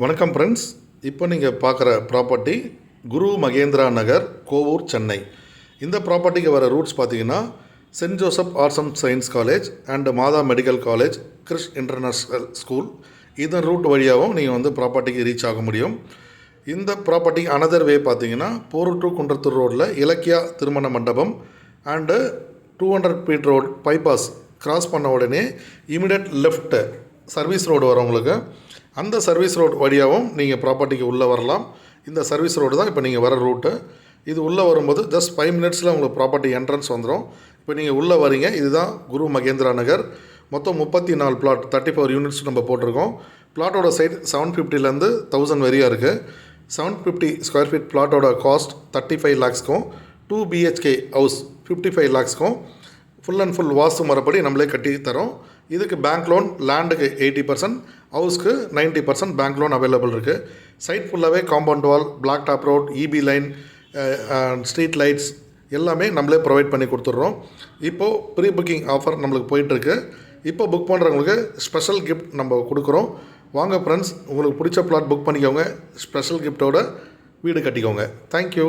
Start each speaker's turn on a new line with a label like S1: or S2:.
S1: வணக்கம் ஃப்ரெண்ட்ஸ். இப்போ நீங்கள் பார்க்குற ப்ராப்பர்ட்டி குரு மகேந்திரா நகர், கோவூர், சென்னை. இந்த ப்ராப்பர்ட்டிக்கு வர ரூட்ஸ் பார்த்தீங்கன்னா Saint Joseph arts and science college and Mata medical college, Chris international school. இதன் ரூட் வழியாகவும் நீங்கள் ப்ராப்பர்ட்டிக்கு ரீச் ஆக முடியும். இந்த ப்ராப்பர்ட்டி அனதர் வே பார்த்தீங்கன்னா போரூர் டு குன்றத்தூர் ரோடில் இலக்கியா திருமண மண்டபம் and 200 feet road bypass cross பண்ண உடனே இமிடியட் லெஃப்ட் சர்வீஸ் ரோடு வரவங்களுக்கு அந்த சர்வீஸ் ரோடு வழியாகவும் நீங்கள் ப்ராப்பர்ட்டிக்கு உள்ளே வரலாம். இந்த சர்வீஸ் ரோடு தான் இப்போ நீங்கள் வர ரூட்டு. இது உள்ளே வரும்போது ஜஸ்ட் 5 மினிட்ஸில் உங்களுக்கு ப்ராப்பர்ட்டி என்ட்ரன்ஸ் வந்துடும். இப்போ நீங்கள் உள்ளே வரீங்க. இதுதான் குரு மகேந்திரா நகர். மொத்தம் 34 பிளாட், 34 யூனிட்ஸ் நம்ம போட்டிருக்கோம். பிளாட்டோட சைட் 750லேருந்து 1000 வரையாக இருக்குது. 750 ஸ்கொயர் ஃபீட் பிளாட்டோட காஸ்ட் 35 lakhsக்கும் 2 BHK ஹவுஸ் 55 lakhsக்கும் ஃபுல் அண்ட் ஃபுல் வாஸ்து முறைப்படி நம்மளே கட்டி தரோம். இதுக்கு பேங்க் லோன், லேண்டுக்கு 80%, ஹவுஸ்க்கு 90% பேங்க் லோன் அவைலபிள் இருக்குது. சைட் ஃபுல்லாகவே compound wall, block top road, EB line, street lights எல்லாமே நம்மளே ப்ரொவைட் பண்ணி கொடுத்துட்றோம். இப்போது ப்ரீ புக்கிங் ஆஃபர் நம்மளுக்கு போயிட்டுருக்கு. இப்போ புக் பண்ணுறவங்களுக்கு ஸ்பெஷல் கிஃப்ட் நம்ம கொடுக்குறோம். வாங்க ஃப்ரெண்ட்ஸ், உங்களுக்கு பிடிச்ச பிளாட் புக் பண்ணிக்கோங்க. ஸ்பெஷல் கிஃப்ட்டோட வீடு கட்டிக்கோங்க. தேங்க்யூ.